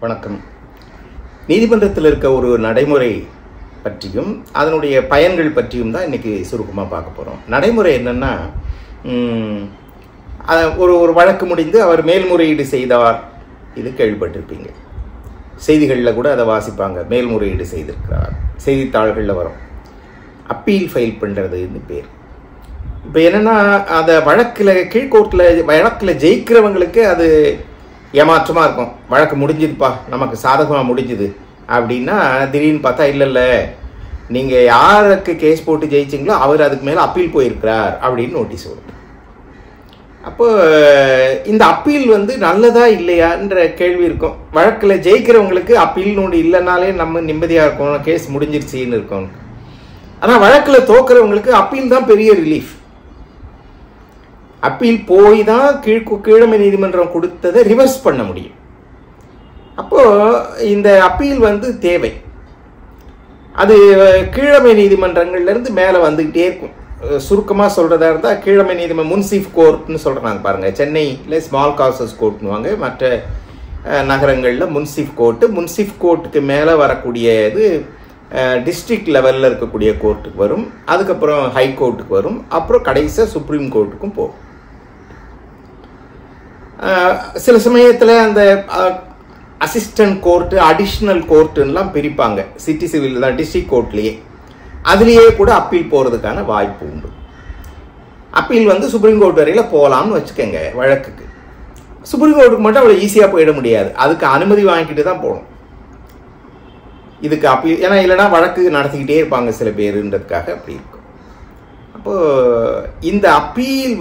வணக்கம். நீதிமன்றத்தில் இருக்க ஒரு நடைமுறை பற்றியும் அதனுடைய பயன்கள் பற்றியும் தான் இன்றைக்கி சுருக்கமாக பார்க்க போகிறோம். நடைமுறை என்னென்னா, ஒரு வழக்கு முடிந்து அவர் மேல்முறையீடு செய்தார். இது கேள்விப்பட்டிருப்பீங்க, செய்திகளில் கூட அதை வாசிப்பாங்க. மேல்முறையீடு செய்திருக்கிறார், செய்தித்தாள்களில் வரும். அப்பீல் ஃபைல் பண்ணுறதுன்னு பேர். இப்போ என்னென்னா, அதை வழக்கில் கீழ்கோர்ட்டில் வழக்கில் ஜெயிக்கிறவங்களுக்கு அது ஏமாற்றமாக இருக்கும். வழக்கு முடிஞ்சுதுப்பா, நமக்கு சாதகமாக முடிஞ்சுது அப்படின்னா, திடீர்னு பார்த்தா இல்லை நீங்கள் யாருக்கு கேஸ் போட்டு ஜெயிச்சிங்களோ அவர் அதுக்கு மேலே அப்பீல் போயிருக்கிறார் அப்படின்னு நோட்டீஸ் வரும். அப்போ இந்த அப்பீல் நல்லதா இல்லையான்ற கேள்வி இருக்கும். வழக்கில் ஜெயிக்கிறவங்களுக்கு அப்பீல் நோடி இல்லைனாலே நம்ம நிம்மதியாக இருக்கணும், கேஸ் முடிஞ்சிருச்சின்னு இருக்கணும். ஆனால் வழக்கில் தோக்குறவங்களுக்கு அப்பீல் தான் பெரிய ரிலீஃப். அப்பீல் போய் தான் கீழமை நீதிமன்றம் கொடுத்ததை ரிவர்ஸ் பண்ண முடியும். அப்போது இந்த அப்பீல் தேவை. அது கீழமை நீதிமன்றங்கள்லேருந்து மேலே வந்துக்கிட்டே இருக்கும். சுருக்கமாக சொல்கிறதா இருந்தால், கீழமை நீதிமன்றம் முன்சிஃப் கோர்ட்னு சொல்கிறாங்க பாருங்கள். சென்னையில் ஸ்மால் காசஸ் கோர்ட்னுவாங்க, மற்ற நகரங்களில் முன்சிஃப் கோர்ட்டு. முன்சிஃப் கோர்ட்டுக்கு மேலே வரக்கூடியது டிஸ்ட்ரிக்ட் லெவலில் இருக்கக்கூடிய கோர்ட்டுக்கு வரும். அதுக்கப்புறம் ஹை கோர்ட்டுக்கு வரும். அப்புறம் கடைசியாக சுப்ரீம் கோர்ட்டுக்கும் போகும். சில சமயத்தில் அந்த அசிஸ்டன்ட் கோர்ட்டு, அடிஷ்னல் கோர்ட்டுலாம் பிரிப்பாங்க. சிட்டி சிவில் தான், டிஸ்ட்ரிக்ட் கோர்ட்லேயே. அதுலேயே கூட அப்பீல் போகிறதுக்கான வாய்ப்பு உண்டு. அப்பீல் சுப்ரீம் கோர்ட் வரையில் போகலாம்னு வச்சுக்கோங்க. வழக்குக்கு சுப்ரீம் கோர்ட்டுக்கு மட்டும் அவ்வளோ ஈஸியாக போயிட முடியாது. அதுக்கு அனுமதி வாங்கிக்கிட்டு தான் போகணும். இதுக்கு அப்பீல், ஏன்னா இல்லைனா வழக்கு நடத்திக்கிட்டே இருப்பாங்க சில பேருன்றதுக்காக அப்படி இருக்கும். அப்போது இந்த அப்பீல்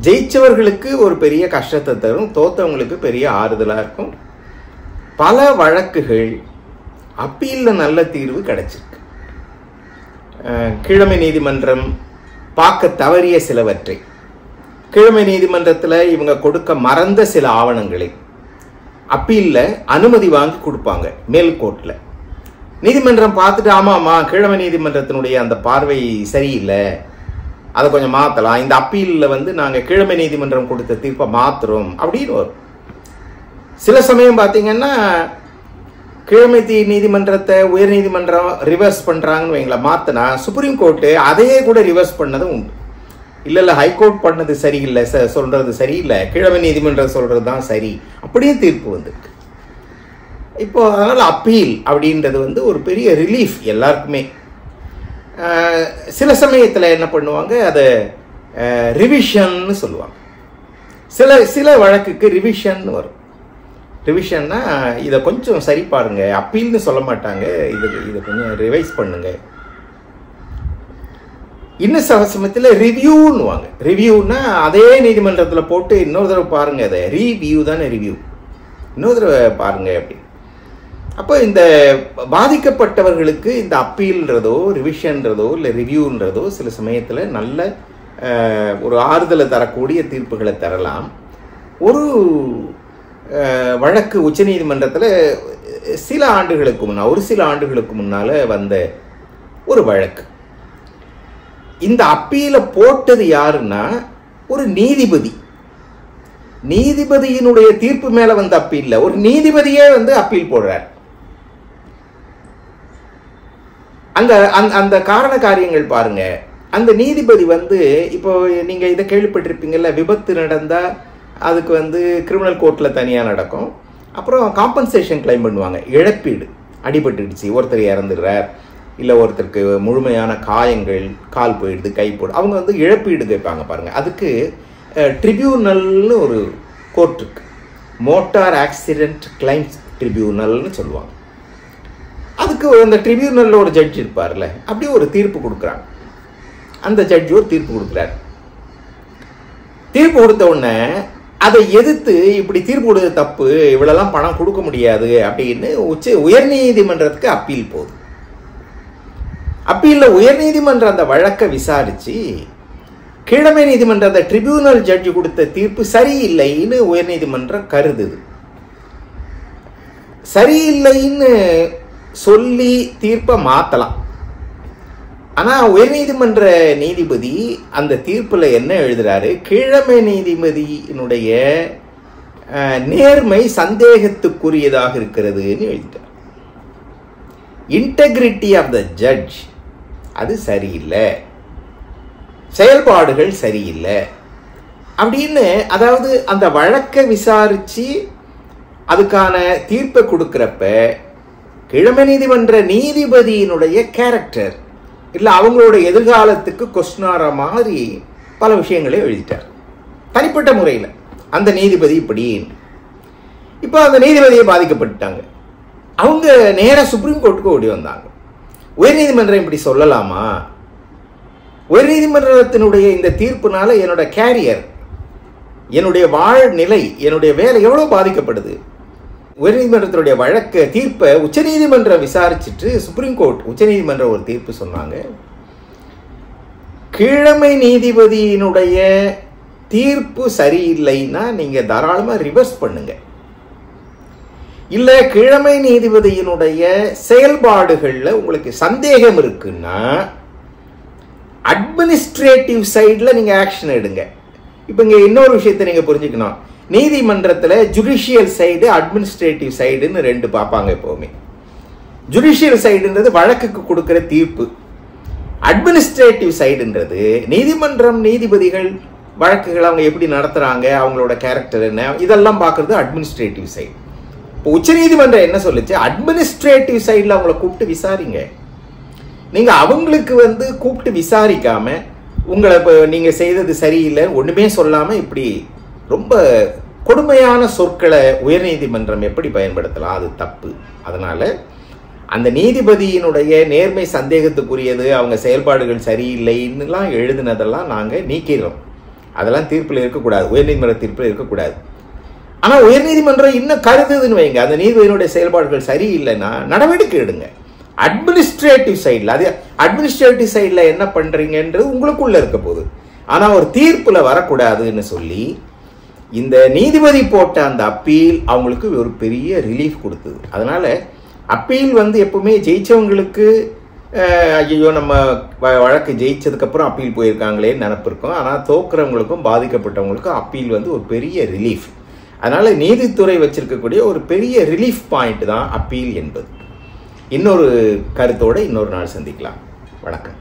ஜெயிச்சவர்களுக்கு ஒரு பெரிய கஷ்டத்தை தரும், தோத்தவங்களுக்கு பெரிய ஆறுதலாக இருக்கும். பல வழக்குகள் அப்பீலில் நல்ல தீர்வு கிடைச்சிருக்கு. கீழமை நீதிமன்றம் பார்க்க தவறிய சிலவற்றை, கீழமை நீதிமன்றத்தில் இவங்க கொடுக்க மறந்த சில ஆவணங்களை அப்பீலில் அனுமதி வாங்கி கொடுப்பாங்க. மேல் கோர்ட்டில் நீதிமன்றம் பார்த்துட்டு, ஆமாம்மா கீழமை நீதிமன்றத்தினுடைய அந்த பார்வை சரியில்லை, அதை கொஞ்சம் மாற்றலாம், இந்த அப்பீலில் நாங்கள் கீழமை நீதிமன்றம் கொடுத்த தீர்ப்பை மாற்றுறோம் அப்படின்னு வரும். சில சமயம் பார்த்தீங்கன்னா, கீழமை நீதிமன்றத்தை உயர் நீதிமன்றம் ரிவர்ஸ் பண்ணுறாங்கன்னு வைங்களா, மாற்றினா சுப்ரீம் கோர்ட்டு அதையே கூட ரிவர்ஸ் பண்ணதும் உண்டு. இல்லை ஹைகோர்ட் பண்ணது சரியில்லை, சொல்கிறது சரியில்லை, கீழமை நீதிமன்றம் சொல்கிறது தான் சரி, அப்படியே தீர்ப்பு வந்திருக்கு. இப்போ அதனால் அப்பீல் அப்படின்றது ஒரு பெரிய ரிலீஃப் எல்லாருக்குமே. சில சமயத்தில் என்ன பண்ணுவாங்க, அதை ரிவிஷன்னு சொல்லுவாங்க. சில வழக்குக்கு ரிவிஷன் வரும். ரிவிஷன்னா இதை கொஞ்சம் சரி பாருங்க, அப்பீல்னு சொல்ல மாட்டாங்க, இதை கொஞ்சம் ரிவைஸ் பண்ணுங்க. இன்னும் சில சமயத்தில் ரிவ்யூன்னுவாங்க. ரிவ்யூன்னா அதே நீதிமன்றத்தில் போட்டு இன்னொரு தடவை பாருங்க, அதை ரீவியூ தானே ரிவ்யூ, இன்னொரு தடவை பாருங்க அப்படி. அப்போ இந்த பாதிக்கப்பட்டவர்களுக்கு இந்த அப்பீல்ன்றதோ ரிவிஷன்றதோ இல்லை ரிவ்யூன்றதோ சில சமயத்தில் நல்ல ஒரு ஆறுதலை தரக்கூடிய தீர்ப்புகளை தரலாம். ஒரு வழக்கு உச்சநீதிமன்றத்தில் சில ஆண்டுகளுக்கு முன்னால் வந்த ஒரு வழக்கு. இந்த அப்பீலை போட்டது யாருன்னா ஒரு நீதிபதி. நீதிபதியினுடைய தீர்ப்பு மேலே வந்த அப்பீல்ல ஒரு நீதிபதியே அப்பீல் போடுறார். அந்த காரண காரியங்கள் பாருங்க. அந்த நீதிபதி இப்போ நீங்க இதை கேள்விப்பட்டிருப்பீங்கல்ல, விபத்து நடந்தா அதுக்கு கிரிமினல் கோர்ட்டில் தனியாக நடக்கும். அப்புறம் காம்பன்சேஷன் கிளைம் பண்ணுவாங்க. இழப்பீடு, அடிபட்டுடுச்சு, ஒருத்தர் இறந்துடுறார், இல்லை ஒருத்தருக்கு முழுமையான காயங்கள், கால் போயிடுது, கை போடு, அவங்க இழப்பீடு கேட்பாங்க பாருங்க. அதுக்கு ட்ரிபியூனல்னு ஒரு கோர்ட் இருக்கு, மோட்டார் ஆக்சிடென்ட் கிளைம்ஸ் ட்ரிபியூனல்னு சொல்லுவாங்க. அதுக்கு அந்த ட்ரிபியூனலில் ஒரு ஜட்ஜ் இருப்பார்ல, அப்படியே ஒரு தீர்ப்பு கொடுக்குறாங்க. அந்த ஜட்ஜ் ஒரு தீர்ப்பு கொடுக்குறாரு. தீர்ப்பு கொடுத்த உடனே அதை எதிர்த்து, இப்படி தீர்ப்பு கொடுத்த தப்பு, இவ்வளோலாம் பணம் கொடுக்க முடியாது அப்படின்னு உயர்நீதிமன்றத்துக்கு அப்பீல் போகுது. அப்பீலில் உயர்நீதிமன்றம் அந்த வழக்கை விசாரித்து, கீழமை நீதிமன்ற அந்த ட்ரிபியூனல் ஜட்ஜ் கொடுத்த தீர்ப்பு சரியில்லைன்னு உயர்நீதிமன்றம் கருதுது. சரியில்லைன்னு சொல்லி தீர்ப்பை மாற்றலாம். ஆனால் உயர்நீதிமன்ற நீதிபதி அந்த தீர்ப்பில் என்ன எழுதுறாரு, கீழமை நீதிபதியினுடைய நேர்மை சந்தேகத்துக்குரியதாக இருக்கிறதுன்னு எழுதிட்டார். இன்டெகிரிட்டி ஆஃப் த ஜட்ஜ் அது சரியில்லை, செயல்பாடுகள் சரியில்லை அப்படின்னு, அதாவது அந்த வழக்கை விசாரிச்சு அதுக்கான தீர்ப்பை கொடுக்கிறப்ப கீழமை நீதிமன்ற நீதிபதியினுடைய கேரக்டர் இல்லை அவங்களோட எதிர்காலத்துக்கு கொஸ்டினார மாதிரி பல விஷயங்களை எழுதிட்டார் தனிப்பட்ட முறையில். அந்த நீதிபதி இப்படி, இப்போ அந்த நீதிபதியை பாதிக்கப்பட்டாங்க. அவங்க நேராக சுப்ரீம் கோர்ட்டுக்கு ஓடி வந்தாங்க. உயர்நீதிமன்றம் இப்படி சொல்லலாமா? உயர்நீதிமன்றத்தினுடைய இந்த தீர்ப்புனால என்னோட கேரியர், என்னுடைய வாழ்நிலை, என்னுடைய வேலை எவ்வளோ பாதிக்கப்படுது. உயர்நீதிமன்றத்தினுடைய வழக்கு தீர்ப்பை உச்சநீதிமன்றம் விசாரிச்சுட்டு சுப்ரீம் கோர்ட் உச்சநீதிமன்றம் ஒரு தீர்ப்பு சொன்னாங்க. கீழமை நீதிபதியினுடைய தீர்ப்பு சரியில்லைன்னா நீங்க தாராளமா ரிவர்ஸ் பண்ணுங்க. இல்ல கீழமை நீதிபதியினுடைய செயல்பாடுகள்ல உங்களுக்கு சந்தேகம் இருக்குன்னா அட்மினிஸ்ட்ரேட்டிவ் சைட்ல நீங்க ஆக்ஷன் எடுங்க. இப்ப இங்க இன்னொரு விஷயத்தை நீங்க புரிஞ்சுக்கணும். நீதிமன்றத்தில் ஜுடிஷியல் சைடு அட்மினிஸ்ட்ரேட்டிவ் சைடுன்னு ரெண்டு பார்ப்பாங்க எப்பவுமே. ஜுடிஷியல் சைடுன்றது வழக்குக்கு கொடுக்கிற தீர்ப்பு, அட்மினிஸ்ட்ரேட்டிவ் சைடுன்றது நீதிமன்றம் நீதிபதிகள் வழக்குகள் அவங்க எப்படி நடத்துறாங்க, அவங்களோட கேரக்டர் என்ன, இதெல்லாம் பார்க்கறது அட்மினிஸ்ட்ரேட்டிவ் சைடு. இப்போ உச்சநீதிமன்றம் என்ன சொல்லுச்சு, அட்மினிஸ்ட்ரேட்டிவ் சைடில் அவங்கள கூப்பிட்டு விசாரிங்க. நீங்க அவங்களுக்கு கூப்பிட்டு விசாரிக்காம உங்களை இப்போ நீங்க செய்தது சரியில்லை ஒண்ணுமே சொல்லாம இப்படி ரொம்ப கொடுமையான சொற்களை உயர்நீதிமன்றம் எப்படி பயன்படுத்தலாம், அது தப்பு. அதனால அந்த நீதிபதியினுடைய நேர்மை சந்தேகத்துக்குரியது, அவங்க செயல்பாடுகள் சரியில்லைன்னுலாம் எழுதினதெல்லாம் நாங்கள் நீக்கிறோம். அதெல்லாம் தீர்ப்பில் இருக்கக்கூடாது, உயர்நீதிமன்ற தீர்ப்பில் இருக்கக்கூடாது. ஆனால் உயர்நீதிமன்றம் இன்னும் கருதுதுன்னு வைங்க, அந்த நீதிபதியினுடைய செயல்பாடுகள் சரியில்லைன்னா நடவடிக்கை எடுங்க. அட்மினிஸ்ட்ரேட்டிவ் சைடில், அது அட்மினிஸ்ட்ரேட்டிவ் சைடில் என்ன பண்ணுறீங்கன்றது உங்களுக்குள்ள இருக்க போகுது. ஆனால் ஒரு தீர்ப்பில் வரக்கூடாதுன்னு சொல்லி இந்த நீதிபதி போட்ட அந்த அப்பீல் அவங்களுக்கு ஒரு பெரிய ரிலீஃப் கொடுத்தது. அதனால அப்பீல் எப்பவுமே ஜெயிச்சவங்களுக்கு ஐயோ நம்ம வழக்கு ஜெயிச்சதுக்கப்புறம் அப்பீல் போயிருக்காங்களேன்னு நினப்பு இருக்கும். ஆனால் தோக்குறவங்களுக்கும் பாதிக்கப்பட்டவங்களுக்கும் அப்பீல் ஒரு பெரிய ரிலீஃப். அதனால நீதித்துறை வச்சிருக்கக்கூடிய ஒரு பெரிய ரிலீஃப் பாயிண்ட் தான் அப்பீல் என்பது. இன்னொரு கருத்தோடு இன்னொரு நாள் சந்திக்கலாம். வணக்கம்.